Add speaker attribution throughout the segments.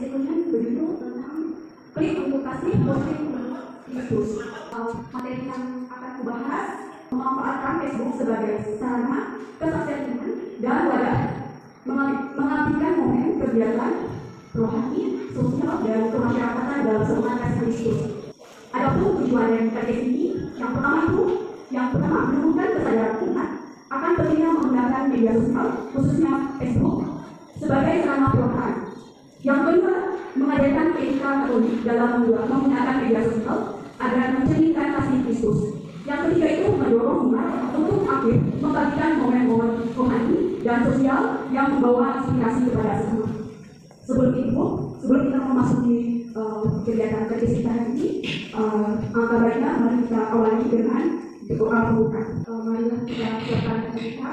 Speaker 1: berikutnya berjudul tentang klik untuk kasih posting Kristus. Materi yang akan kubahas memanfaatkan Facebook sebagai sarana kesaksian iman dan wadah mengabdikan momen kegiatan rohani, sosial, dan kemasyarakatan dalam semangat kasih Kristus. Adapun tujuan dari kajian ini, yang pertama menumbuhkan kesadaran umat akan pentingnya menggunakan media sosial, khususnya Facebook, sebagai sarana perubahan. Yang kedua, mengajarkan etika Katolik dalam menggunakan media sosial agar mencerminkan kasih Kristus. Yang ketiga itu mendorong umat untuk aktif membagikan momen-momen rohani dan sosial yang membawa inspirasi kepada semua. Sebelum kita memasuki kegiatan kajian kita hari ini, angka baiknya mari kita awali dengan doa pembuka. Mari kita siapkan kita.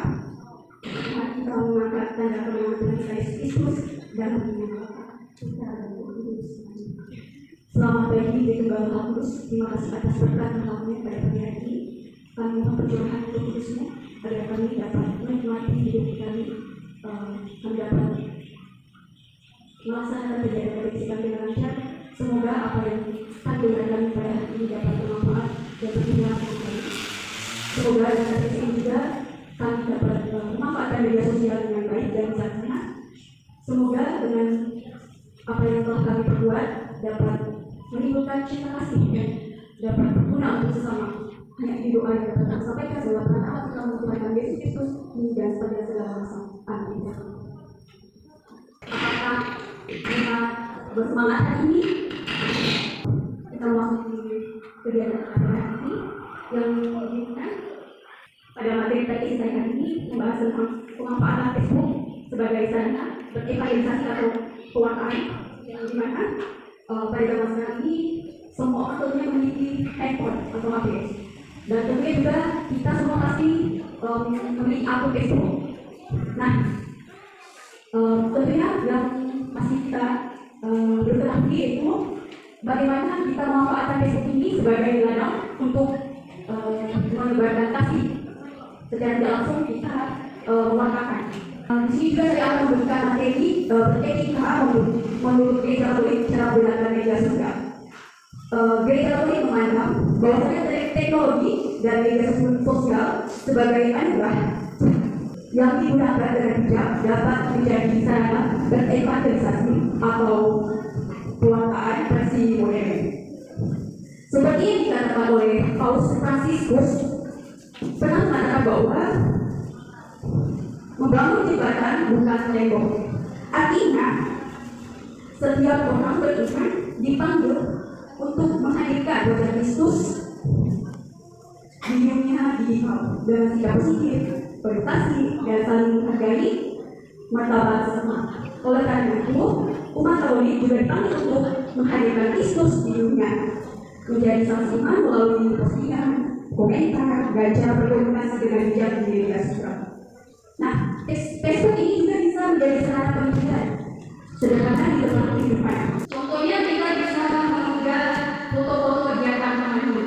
Speaker 1: Mari kita mengangkat tanda kemenangan Tuhan Yesus Kristus dan menyembah kita dan Kudus. Selamat pagi di Tunggal Maha Kudus. Terima kasih atas berkat Tuhan pada pagi hari ini. Kami mempercurahkan Roh Kudus-Nya agar kami dapat menikmati hidup kami. Kami dapat melaksanakan kegiatan kajian dengan lancar. Semoga apa yang akan diberikan pada hari ini dapat bermanfaat dan berguna bagi kami. Semoga dengan kajian ini juga kami dapat memanfaatkan media sosial dengan baik dan bijaksana. Semoga dengan apa yang telah kami perbuat dapat menimbulkan cinta kasih dan dapat berguna untuk sesama. Hanya di doa yang dapat kami sampaikan dalam nama Tuhan Yesus Kristus dan pada segala masa. Amin. Apakah kita bersemangat hari ini? Kita memasuki kegiatan hari ini yang diinginkan pada materi tadi saya hari ini membahas tentang pemanfaatan Facebook sebagai sarana berevangelisasi atau pewartaan yang dimana pada zaman sekarang ini semua orang tentunya memiliki handphone atau HP dan tentunya juga kita semua pasti memiliki akun Facebook. Nah, tentunya yang masih kita berketahui itu bagaimana kita memanfaatkan Facebook ini sebagai ladang untuk menebarkan kasih. Secara tidak langsung kita mewartakan. Di sini juga saya akan memberikan materi etika menurut Gereja Katolik cara menggunakan media sosial. Gereja Katolik memandang bahwa teknologi dan media sosial sebagai anugerah yang digunakan dengan bijak dapat menjadi sarana berevangelisasi atau pewartaan versi modern. Seperti yang dikatakan oleh Paus Fransiskus pernah mengatakan bahwa membangun jembatan bukan tembok. Artinya, setiap orang beriman dipanggil untuk menghadirkan wajah Kristus di dunia digital dengan sikap positif, beredukasi, dan saling menghargai martabat sesama. Oleh karena itu, umat Katolik juga dipanggil untuk menghadirkan Kristus di dunia, menjadi saksi iman melalui postingan, komentar, gajah berkomunikasi dengan bijak di media sosial. Nah, Facebook ini juga bisa menjadi sarana pendidikan sederhana di dalam kehidupan. Contohnya kita bisa mengunggah foto-foto kegiatan rohani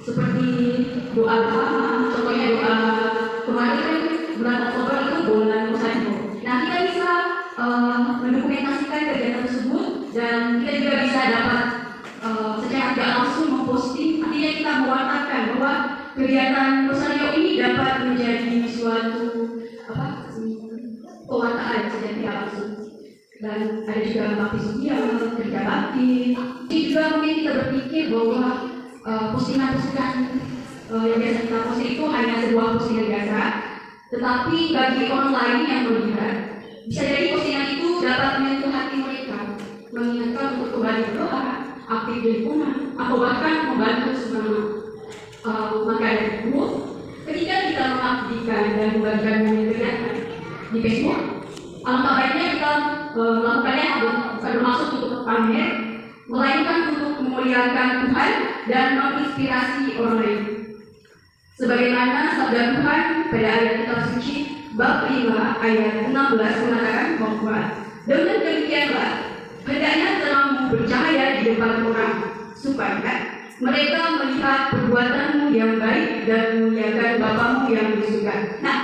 Speaker 1: seperti doa bersama. Contohnya doa kemarin bulan Oktober itu bulan Musaibo. Nah, kita bisa mendokumentasikan kegiatan tersebut dan kita juga bisa dapat secara tidak langsung memposting. Artinya kita mewartakan bahwa kegiatan Rosario ini dapat menjadi suatu pewartaan secara tidak langsung. Dan ada juga bakti sosial, kerja bakti. Ini juga mungkin kita berpikir bahwa postingan-postingan yang biasa kita posting itu hanya sebuah postingan biasa. Tetapi bagi orang lain yang melihat, bisa jadi postingan itu dapat menyentuh hati mereka, mengingatkan untuk kembali berdoa, aktif di lingkungan, atau bahkan membantu sesama. Maka dari itu, ketika kita mengabdikan dan membagikan kegiatan di Facebook, alangkah baiknya kita melakukannya bukan bermaksud untuk pamer, melainkan untuk memuliakan Tuhan dan menginspirasi orang lain. Sebagaimana sabda Tuhan pada ayat kitab suci bab 5 ayat 16 mengatakan bahwa dengan demikianlah hendaknya terangmu bercahaya di depan orang supaya mereka melihat perbuatanmu yang baik dan memuliakan Bapamu yang di surga. Nah,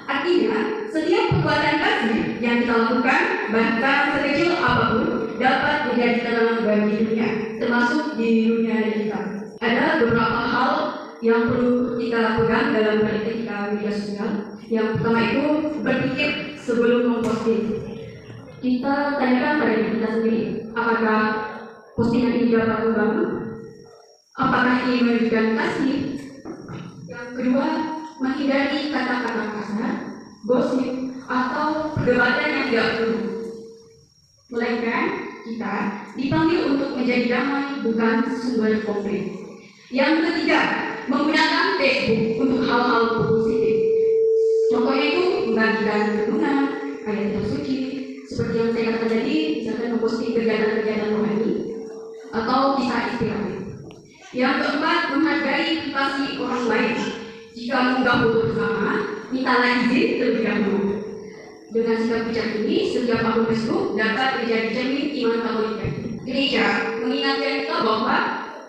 Speaker 1: artinya setiap perbuatan kasih yang kita lakukan, bahkan sekecil apapun,
Speaker 2: dapat menjadi tantangan bagi dunia, termasuk di dunia digital. Ada beberapa hal yang perlu kita pegang dalam beretika media sosial. Yang pertama itu berpikir sebelum memposting. Kita tanyakan pada diri kita sendiri, apakah postingan ini dapat membangun? Apakah ini menunjukkan kasih? Yang kedua, menghindari kata-kata kasar, gosip, atau perdebatan yang tidak perlu. Melainkan kita dipanggil untuk menjadi damai, bukan sumber konflik. Yang ketiga, menggunakan Facebook untuk hal-hal positif. Contohnya itu membagikan renungan, ayat suci, seperti yang saya katakan tadi, misalkan memposting kegiatan-kegiatan rohani atau kisah inspiratif. Yang keempat, menghargai privasi orang lain. Jika mengunggah foto bersama, mintalah izin terlebih dahulu. Dengan sikap bijak ini, setiap akun Facebook dapat menjadi cermin iman Katolik. Gereja mengingatkan kita bahwa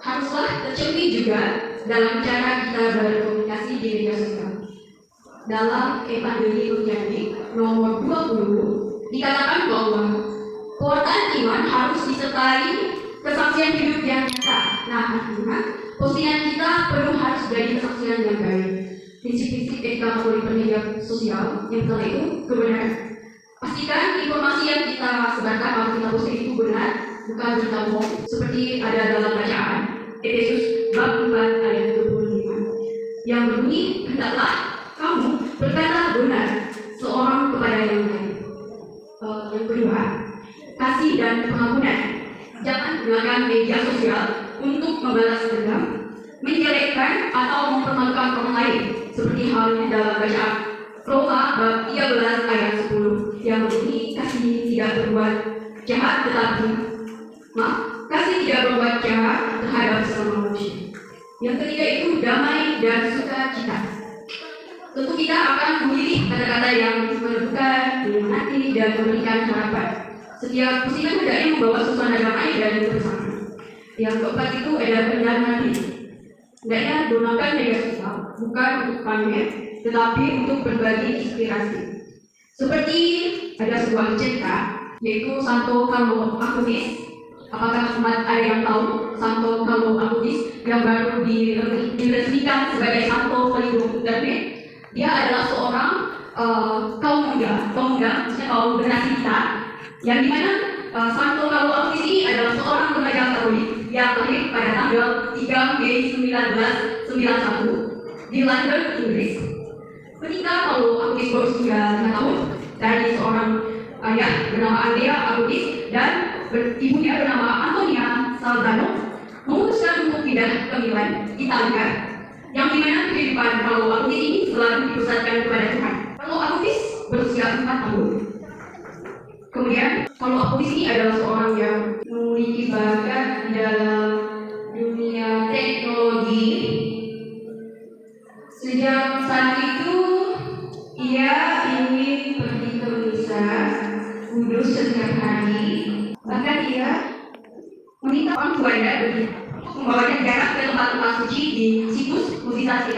Speaker 2: haruslah tercermin juga dalam cara kita berkomunikasi di media sosial. Dalam Evangeli Yohani nomor 20 dikatakan bahwa kuatan iman harus disertai kesaksian hidup yang nyata. Nah, artinya postingan kita perlu harus jadi kesaksian yang baik. Prinsip-prinsip etika Katolik media sosial yang pertama itu kebenaran. Pastikan informasi yang kita sebarkan atau kita posting itu benar, bukan berita bohong, seperti ada dalam bacaan Efesus bab 4 ayat 25 yang berbunyi, hendaklah kamu berkata benar seorang kepada yang lain. Yang kedua, kasih dan pengampunan. Jangan gunakan media sosial untuk membalas dendam, menjelekkan atau mempermalukan orang lain, seperti halnya dalam bacaan Roma bab 13 ayat 10 yang berbunyi, kasih tidak berbuat jahat kasih tidak berbuat jahat terhadap sesama manusia. Yang ketiga itu damai dan sukacita. Tentu kita akan memilih kata-kata yang menentukan, menyemangati, dan memberikan harapan. Setiap postingan hendaknya membawa suasana damai dan bersama. Yang keempat itu ada pendampingan diri. Hendaknya gunakan media sosial bukan untuk pamer, tetapi untuk berbagi inspirasi. Seperti ada sebuah cerita, yaitu Santo Carlo Acutis. Apakah umat ada yang tahu Santo Carlo Acutis yang baru diresmikan sebagai Santo pelindung internet? Dia adalah seorang kaum muda, maksudnya kaum generasi kita, yang dimana Santo Carlo Acutis ini adalah seorang remaja Katolik yang lahir pada tanggal 3 Mei 1991 di London, Inggris. Ketika Carlo Acutis berusia 5 tahun, dari seorang ayah bernama Andrea Acutis dan ibunya bernama Antonia Salzano memutuskan untuk pindah ke Milan, Italia, yang dimana kehidupan Carlo Acutis ini selalu dipusatkan kepada Tuhan. Carlo Acutis berusia 4 tahun. Kemudian Carlo Acutis ini adalah seorang yang memiliki bakat di dalam dunia teknologi. Sejak saat itu ia ingin pergi ke misa kudus setiap hari. Bahkan ia meminta orang tuanya membawanya jarak ke tempat-tempat suci di situs Musisasi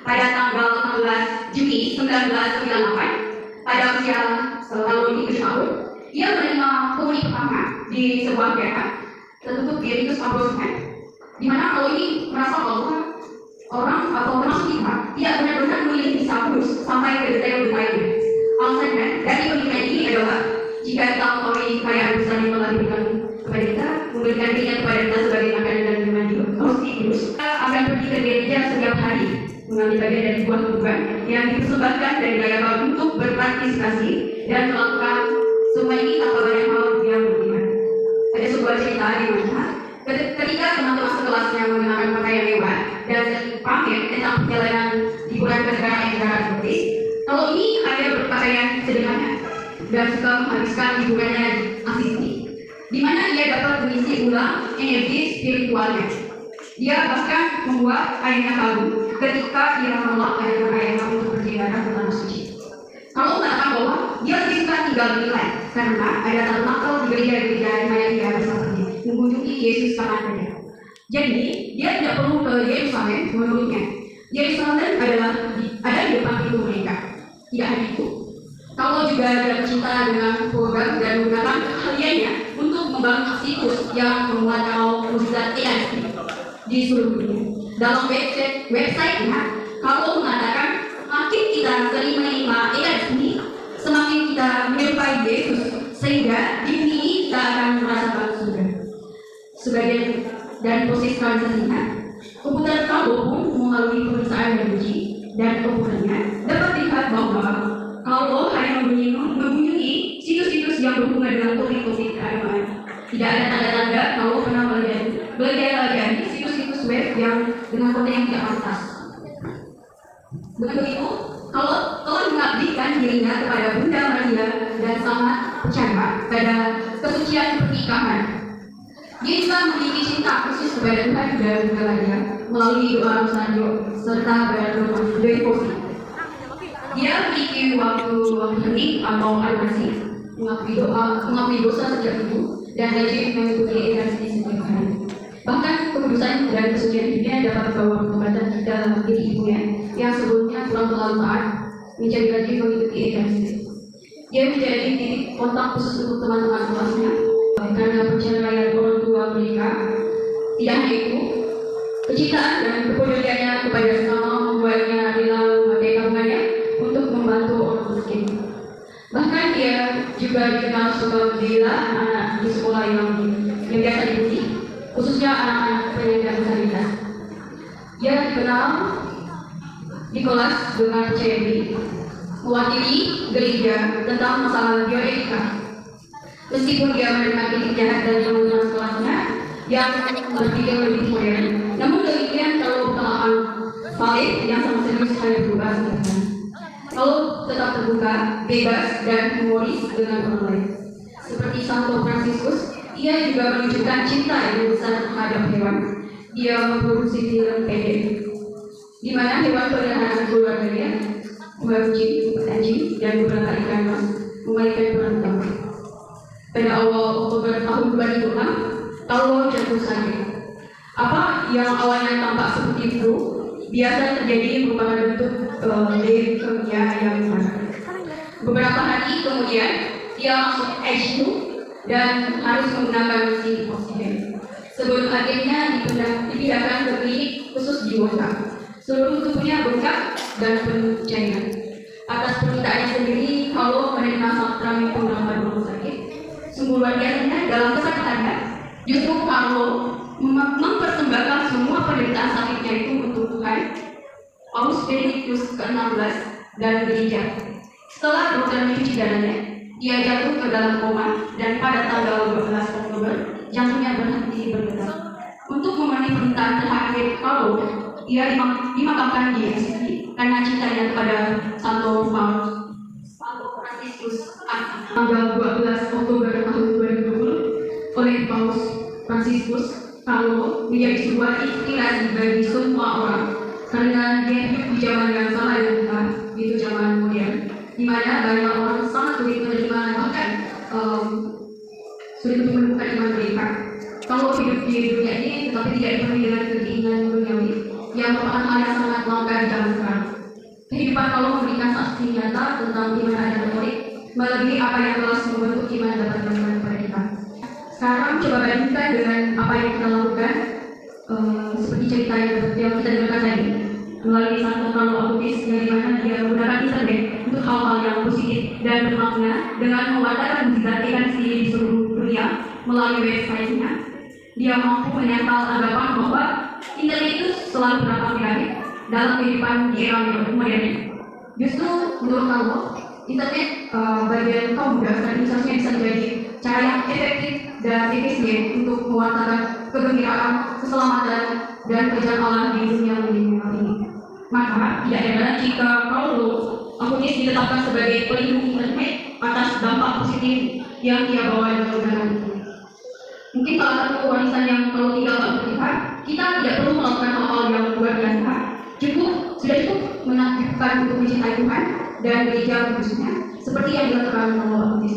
Speaker 2: pada tanggal 16 Juni 1998 pada usia tahun 7 tahun. Ia menerima komuni pertama di sebuah gereja tertutup di Ritus Pablosan, di mana kalau ini merasa bahwa orang atau termasuk kita tidak benar-benar memilih misa kudus sampai ke detail-detailnya. Alasannya dari pemikiran ini adalah jika kita mengetahui kekayaan besar yang telah diberikan kepada kita, memberikan dirinya kepada kita sebagai makanan dan minuman di kudus, kita akan pergi ke gereja setiap hari, mengambil bagian dari buah tujuan yang dipersembahkan dari daya untuk berpartisipasi dan melakukan semua ini tanpa banyak hal yang berlebihan. Ada sebuah cerita di mana ketika teman-teman sekelasnya mengenakan pakaian mewah dan pamer tentang perjalanan liburan ke negara eksotis, kalau ini hanya berpakaian sederhana dan suka menghabiskan liburannya di Asisi, di mana ia dapat mengisi ulang energi spiritualnya. Dia bahkan membuat ayahnya kagum ketika ia menolak ayahnya untuk beribadah ke tanah suci. Kalau mengatakan bahwa dia lebih suka tinggal di Milan karena ada tabernakel di gereja-gereja di mana dia bersamanya mengunjungi Yesus kapan-kapan. Jadi dia tidak perlu ke Yerusalem menurutnya. Yerusalem ada di depan pintu mereka. Tidak hanya itu, kalau juga ada cinta dengan program dan menggunakan keahliannya untuk membangun situs yang memuat kalau mukjizat AI di seluruh dunia. Dalam website-nya, Carlo mengatakan makin kita sering menerima AI ini, semakin kita menyerupai Yesus, sehingga di bumi ini kita akan merasakan surga. Sebagian dari proses realisasinya, komputer Carlo pun melalui pemeriksaan yang uji dan komputernya dapat dilihat bahwa Carlo hanya mengunjungi situs-situs yang berhubungan dengan topik-topik keagamaan. Tidak ada tanda-tanda Carlo pernah belajar situs-situs web yang dengan konten yang tidak pantas. Dengan begitu, Carlo telah mengabdikan dirinya kepada Bunda Maria dan sangat percaya pada kesucian pernikahan. Dia juga memiliki cinta khusus kepada Tuhan dan Bunda Maria melalui doa rosario serta berdevosi. Dia memiliki waktu hening atau adorasi, mengakui dosa sejak itu, dan rajin mengikuti ekaristi setiap hari. Bahkan kekudusan dan kesucian hidupnya dapat membawa pengobatan kita dalam diri ibunya yang sebelumnya kurang terlalu taat menjadi rajin mengikuti ekaristi. Dia menjadi titik kontak khusus untuk teman-teman kelasnya karena perceraian orang tua mereka. Tidak hanya itu, kecintaan dan kepeduliannya kepada sesama membuatnya rela memakai tabungannya untuk membantu orang miskin. Bahkan dia juga dikenal sebagai membela anak di sekolah yang biasa dibully, khususnya anak-anak penyandang disabilitas. Dia dikenal di kelas dengan percaya diri, mewakili gereja tentang masalah bioetika. Meskipun dia menerima kritik jahat dari teman-teman kelasnya yang berpikir lebih modern, namun demikian kalau pengalaman valid yang sangat serius hanya berubah sebenarnya. Kalau tetap terbuka, bebas, dan humoris dengan orang lain. Seperti Santo Fransiskus, ia juga menunjukkan cinta yang besar terhadap hewan. Dia memproduksi film pendek, di mana hewan peliharaan keluarganya, kucing, anjing, dan beberapa ikan mas, memainkan peran utama. Pada awal Oktober tahun 2006, Carlo jatuh sakit. Apa yang awalnya tampak seperti flu, biasa terjadi merupakan bentuk leukemia yang parah. Beberapa hari kemudian, dia masuk ICU dan harus menggunakan mesin oksigen. Sebelum akhirnya dipindahkan ke klinik khusus jiwa. Seluruh tubuhnya bengkak dan penuh cairan. Atas permintaannya sendiri, Carlo menerima sakrament pengampunan rumah sakit. Sungguh luar biasanya dalam kesakitannya, justru Carlo mempersembahkan semua penderitaan sakitnya itu untuk Tuhan, Paus Benedictus ke-16 dan gereja. Setelah dokter mencuci darahnya, dia jatuh ke dalam koma dan pada tanggal 12 Oktober jantungnya berhenti berdetak. Untuk memenuhi permintaan terakhir Carlo, ia dimakamkan di Assisi karena cintanya kepada Santo Fransiskus. Tanggal 12 Oktober tahun 2020 oleh Paus Fransiskus, Carlo menjadi sebuah inspirasi bagi semua orang karena dia hidup di zaman yang sama dengan kita, itu zaman modern, di mana banyak orang sangat sulit menerima bahkan sulit untuk menemukan iman mereka. Kalau hidup di dunia ini tetapi tidak dipenuhi dengan keinginan duniawi yang merupakan hal yang sangat langka di zaman sekarang. Kehidupan kalau memberikan saksi nyata tentang iman ada retorik melebihi apa yang telah membentuk iman dapat dilakukan kepada kita. Sekarang coba bandingkan dengan apa yang kita lakukan, seperti cerita yang kita dengarkan tadi melalui Santo Carlo Acutis, yang dimana dia menggunakan internet untuk hal-hal yang positif dan bermakna dengan mewartakan mukjizat di seluruh dunia melalui website-nya. Dia mampu menempel anggapan bahwa internet itu selalu berakhir negatif dalam kehidupan di era modern. Justru menurut Carlo, internet bagian kaum muda dan seharusnya bisa menjadi cara yang efektif dan efisien untuk mewartakan kegembiraan, keselamatan, dan kerjaan Allah di dunia milenial ini. Maka tidak heran jika Carlo Acutis ditetapkan sebagai pelindung internet atas dampak positif yang dia bawa dalam kebenaran itu. Mungkin salah satu warisan yang kalau tinggal berpihak, kita tidak perlu melakukan hal-hal yang luar biasa. Sudah cukup menakjubkan untuk mencintai Tuhan dan gereja khususnya, seperti yang dilakukan Carlo Acutis.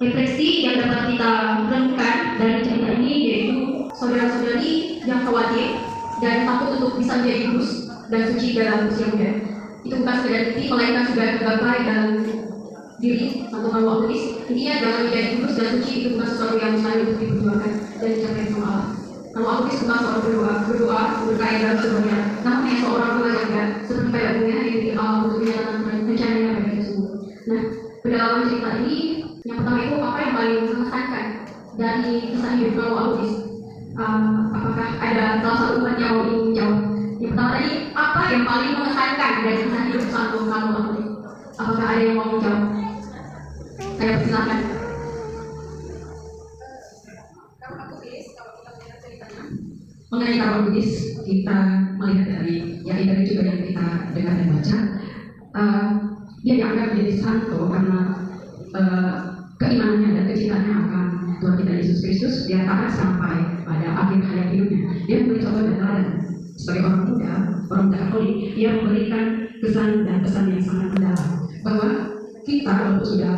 Speaker 2: Refleksi yang dapat kita renungkan dari cerita ini yaitu saudara-saudari yang khawatir dan takut untuk bisa menjadi kudus dan suci dalam usia muda. Itu bukan sekedar mimpi, melainkan sudah tergapai dalam diri atau kamu ateis. Intinya jangan menjadi kudus dan suci itu bukan sesuatu yang mustahil untuk diperjuangkan dan dicapai sama Allah. Kamu ateis bukan soal berdoa, berkaya dan sebagainya. Namun hanya seorang pengajar seperti pada umumnya diri Allah untuk menyatakan rencananya bagi kita semua. Nah, pendalaman cerita ini yang pertama itu apa yang paling mengesankan dari kisah hidup kamu ateis? Apakah ada salah satu umat yang mau dijawab? Yang pertama tadi, apa yang paling mengesankan dari kisah hidup kamu ateis? Apakah ada yang mau menjawab? Saya persilakan.
Speaker 3: Mengenai kamu Buddhis, kita melihat dari juga yang kita dengar dan baca, dia dianggap menjadi santo karena keimanannya dan kecintaannya akan Tuhan kita Yesus Kristus. Dia taat sampai pada akhir hayat hidupnya. Dia memberi contoh dan teladan sebagai orang muda Katolik. Dia memberikan kesan dan pesan yang sangat mendalam bahwa kita walaupun sudah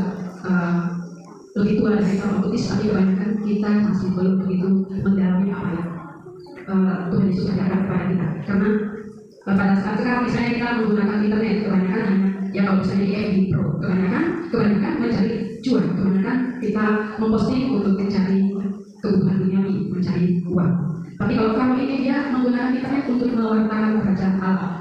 Speaker 3: lebih tua dari orang Buddhis, tapi kebanyakan kita masih belum begitu mendalami apa yang Tuhan Yesus ajarkan kepada kita. Karena pada saat sekarang misalnya kita menggunakan internet, kebanyakan hanya ya kalau misalnya di FB Pro, kebanyakan mencari cuan, kebanyakan kita memposting untuk mencari kebutuhan duniawi, mencari uang. Tapi kalau kamu ini dia menggunakan internet untuk mewartakan kerajaan Allah.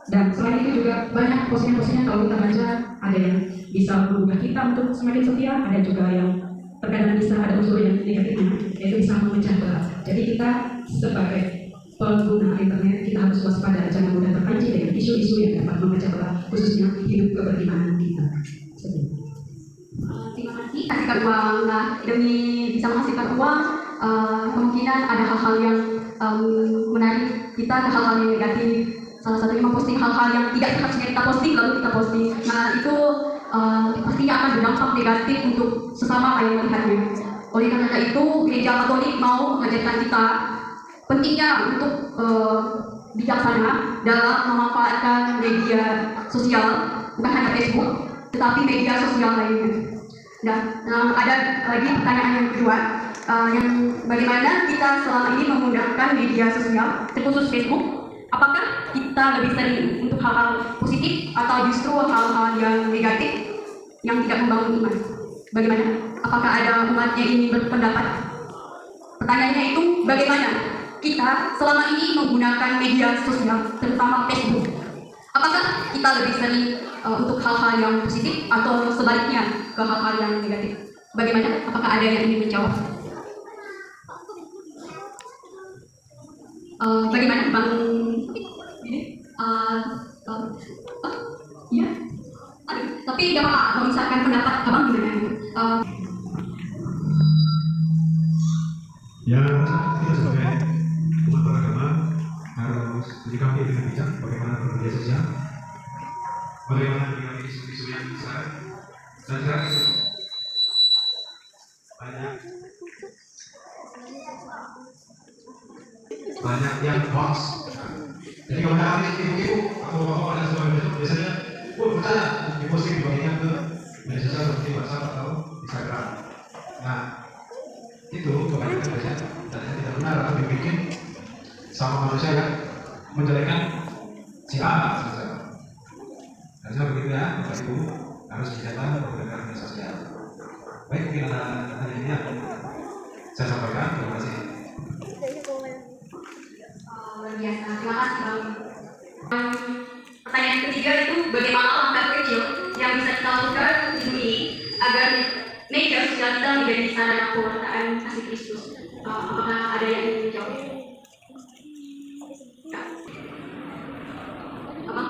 Speaker 3: Dan selain itu juga banyak postingan-postingan kalau kita baca, ada yang bisa mengubah kita untuk semakin setia, ada juga yang terkadang bisa ada unsur yang negatifnya, yaitu bisa memecah belah. Jadi kita sebagai pengguna internet kita harus waspada, jangan mudah terpancing dengan isu-isu yang dapat memecah belah, khususnya hidup keberimanan kita.
Speaker 2: Terima kasih. Kasihkan uang. Nah, demi bisa menghasilkan uang, kemungkinan ada hal-hal yang menarik kita ke hal-hal yang negatif. Salah satunya memposting hal-hal yang tidak harusnya kita posting lalu kita posting. Nah, itu pastinya akan berdampak negatif untuk sesama yang melihatnya. Oleh karena itu, Gereja Katolik mau mengajarkan kita pentingnya untuk bijaksana dalam memanfaatkan media sosial, bukan hanya Facebook, tetapi media sosial lainnya. Dan ada lagi pertanyaan yang kedua, yang bagaimana kita selama ini menggunakan media sosial, terkhusus Facebook. Apakah kita lebih sering untuk hal-hal positif atau justru hal-hal yang negatif yang tidak membangun iman? Bagaimana? Apakah ada umat yang ingin berpendapat? Pertanyaannya itu, bagaimana kita selama ini menggunakan media sosial, terutama Facebook? Apakah kita lebih sering untuk hal-hal yang positif atau sebaliknya ke hal-hal yang negatif? Bagaimana? Apakah ada yang ingin menjawab? Bagaimana Bang? Iya. Tapi tidak apa-apa kalau misalkan pendapat Abang gimana?
Speaker 4: Ya, kita sebagai umat beragama harus menyikapi dengan bijak bagaimana bermedia sosial, bagaimana menyikapi isu-isu yang besar, dan saya itu banyak yang hoax. Jadi kalau ada ibu-ibu atau bapak dan sebagainya biasanya percaya diposting bagian ke media sosial seperti WhatsApp atau Instagram. Nah, itu kebanyakan biasanya tidak benar atau dibikin sama manusia yang menjelekkan si A misalnya. Harusnya begitu ya, Bapak Ibu harus bijaksana menggunakan media sosial. Baik, mungkin ada ini yang saya sampaikan. Terima kasih.
Speaker 2: Luar biasa, terima kasih Bang. Pertanyaan ketiga itu bagaimana langkah kecil yang bisa kita lakukan ini agar media sosial kita menjadi sarana pewartaan kasih Kristus? Apakah ada yang ingin menjawab? Ya. Apa?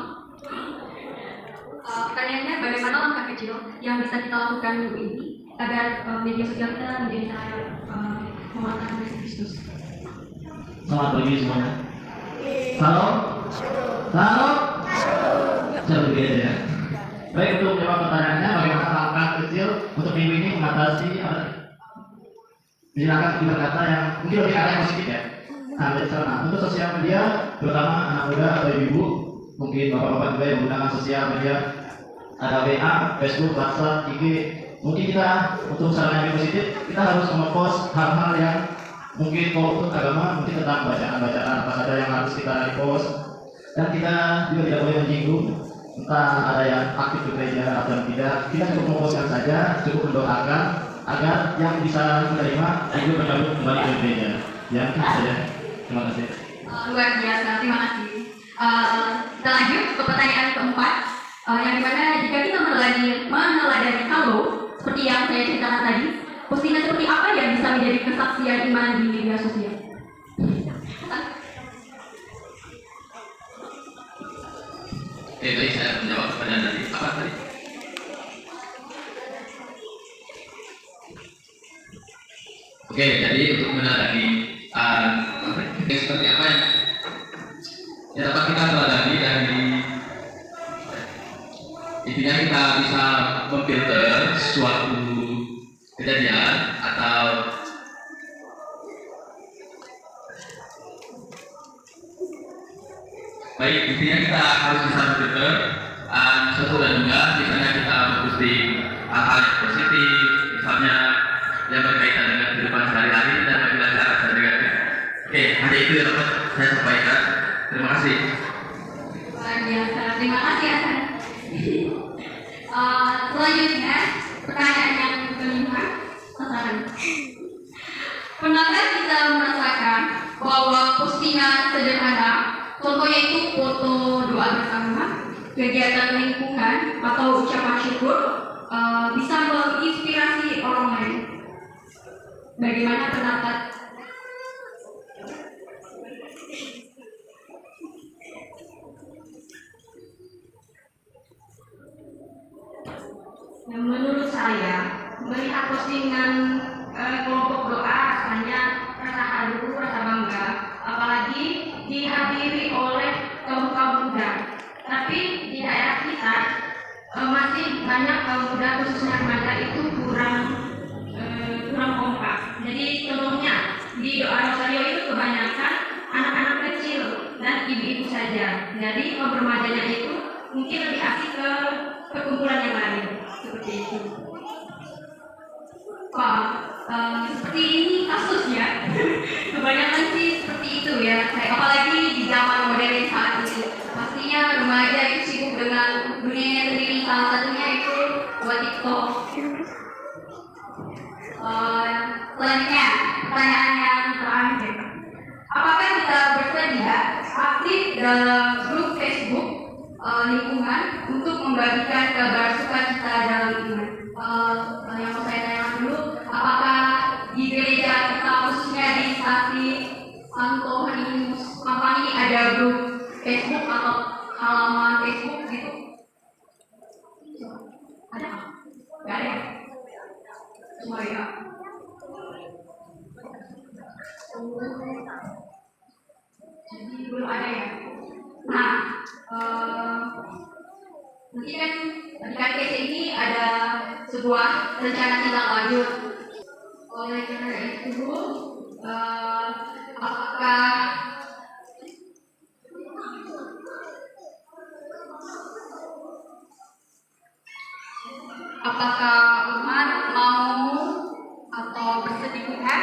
Speaker 2: Pertanyaannya bagaimana langkah kecil yang bisa kita lakukan ini agar media sosial kita menjadi sarana pewartaan kasih Kristus?
Speaker 5: Selamat pagi semuanya. Halo? Halo? Saya berbeda ya. Baik, untuk menjawab pertanyaannya, bagaimana langkah kecil untuk minggu ini mengatasi silakan berkata yang mungkin lebih arah yang positif ya. Nah, untuk sosial media, terutama anak muda atau ibu, mungkin bapak-bapak juga yang menggunakan sosial media, ada WA, Facebook, WhatsApp, IG. Mungkin kita untuk sarana yang positif, kita harus mempost hal-hal yang mungkin kalau untuk agama, mungkin tentang bacaan-bacaan apa saja yang harus kita repost. Dan kita juga tidak boleh menyinggung entah ada yang aktif di gereja atau yang tidak, kita cukup memposting saja, cukup mendoakan agar yang bisa menerima itu bergabung kembali ke gereja. Yang itu saja. Terima kasih.
Speaker 2: Luar biasa, terima kasih. Kita lanjut ke pertanyaan keempat, yang dimana jika kita meneladani kalau seperti yang saya ceritakan tadi, postingan seperti apa yang bisa menjadi kesaksian iman di media sosial?
Speaker 6: Tadi saya menjawab pertanyaan tadi. Apa tadi? Oke, jadi untuk meneladani seperti apa yang dapat kita teladani dari intinya kita bisa memfilter suatu kejadian atau baik, intinya kita harus bisa memfilter sesuatu dan enggak. Misalnya kita memposting hal-hal yang positif, misalnya yang berkaitan dengan kehidupan sehari-hari dan bagaimana cara negatif. Oke, hanya itu yang dapat saya sampaikan. Terima kasih.
Speaker 2: Luar biasa, terima kasih Hasan. Selanjutnya pertanyaan yang kelima, pernahkah kita merasakan bahwa postingan sederhana, contohnya itu foto doa bersama, kegiatan lingkungan atau ucapan syukur, bisa menginspirasi orang lain? Bagaimana pendapat? Menurut saya, melihat postingan kelompok doa rasanya rasa haru, rasa bangga, apalagi dihadiri oleh kaum muda. Tapi di daerah kita masih banyak kaum muda, khususnya remaja itu kurang kompak. Jadi contohnya di doa rosario itu kebanyakan anak-anak kecil dan ibu-ibu saja. Jadi kaum remajanya itu mungkin lebih asik ke perkumpulan yang lain. Seperti itu. Wah, seperti ini kasusnya. Kebanyakan sih seperti itu ya. Apalagi di zaman modern saat ini. Pastinya remaja itu sibuk dengan dunia sendiri. Salah satunya itu buat TikTok. Selanjutnya, pertanyaan yang terakhir. Apakah kita bersedia aktif dalam grup Facebook lingkungan untuk membagikan kabar sukacita dalam iman? Yang mau saya tanya dulu, apakah di gereja kita khususnya di stasi Santo Hanimus Mampang ini ada grup Facebook atau halaman Facebook gitu? Ada? Gak ada? Cuma ya. Jadi belum ada ya. Nah, mungkin kan di KTS ini ada sebuah rencana tindak lanjut. Oleh karena itu, apakah umat mau atau bersedia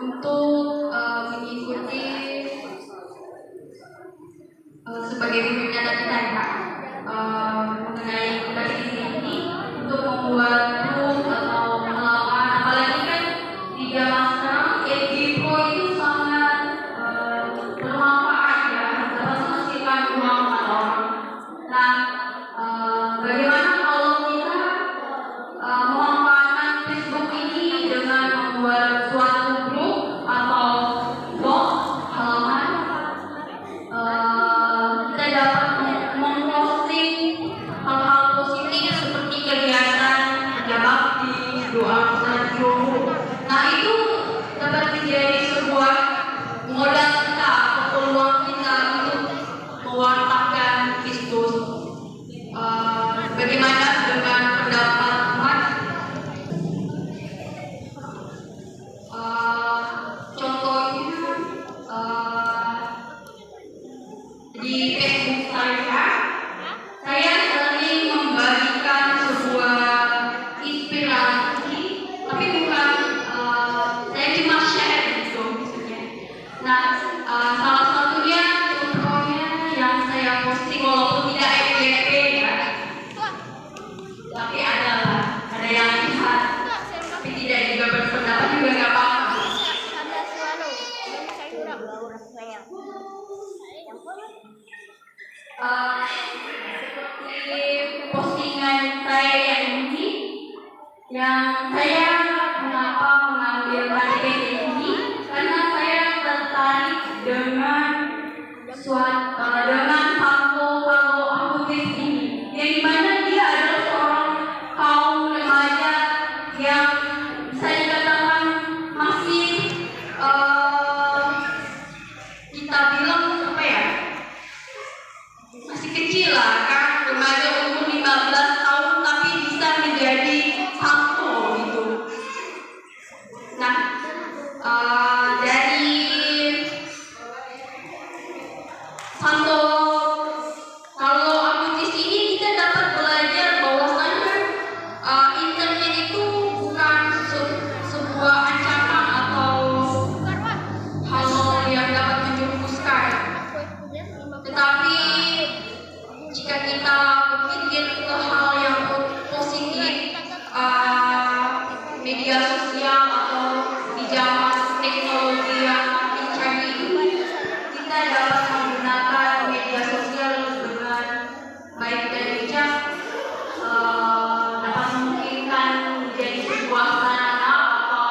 Speaker 2: untuk mengikuti sebagai pimpinan kita ya, mengenai kompetisi ini untuk membuat grup atau melawan, apalagi kan di zaman sekarang FB Pro itu sangat bermanfaat ya, dapat menghasilkan uang atau orang. Nah, bagaimana kalau kita memanfaatkan Facebook ini dengan membuat suatu grup atau blog Yang saya kenapa mengambil kategori ini karena saya tertarik dengan Santo Paulo Acutis ini, yang dimana dia adalah seorang kaum remaja yang saya katakan masih kita bilang apa ya, masih kecil lah kan, remaja umur 15 tahun tapi bisa menjadi santo gitu. Nah, dari Santo Paulo Acutis ini kita dapat belajar bahwasanya internet itu bukan sebuah ancaman atau hal yang dapat menjerumuskan, tetapi jika kita berpikir ke hal yang positif, media sosial atau di zaman teknologi yang makin canggih ini, kita dapat menggunakan media sosial dengan baik dan bijak, dapat memungkinkan menjadi sebuah sarana atau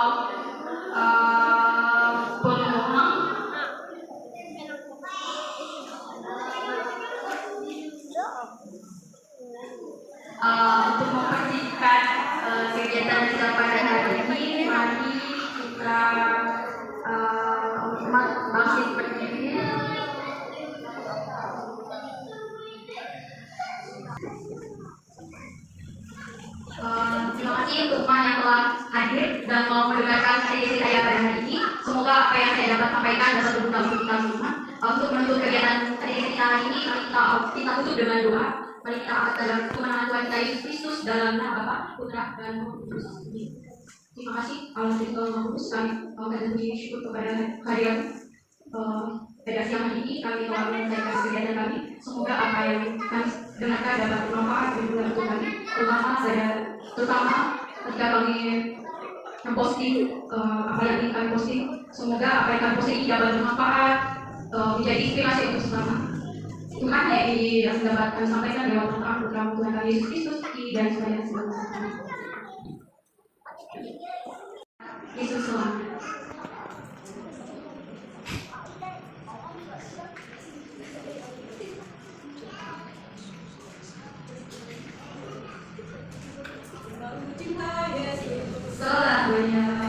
Speaker 2: peluang untuk mempersihkan kegiatan kita pada hari ini. Mari kita bangkit berdiri. Terima kasih untuk teman yang telah hadir dan mau mendengarkan sesi saya pada hari ini. Semoga apa yang saya dapat sampaikan dapat berguna untuk kita semua. Untuk menutup kegiatan sesi kita hari ini, kita tutup dengan doa. Mari kita angkat dalam kemenangan Tuhan kita Yesus Kristus dalam nama Bapa, Putra, dan Roh Kudus. Terima kasih Allah dari Tuhan Maha Kudus. Kami akan syukur kepada kehadiran pada siang hari ini. Kami telah menyelesaikan kegiatan kami. Semoga apa yang kami dengarkan dapat bermanfaat dan berguna untuk kami, terutama ketika kami memposting apa yang kami posting. Semoga apa yang kami posting dapat bermanfaat, menjadi inspirasi untuk sesama. Tuhan yang dapat kami sampaikan lewat Tuhan Tuhan kami Yesus Kristus dan semuanya segala Yesus selamat. Selamanya.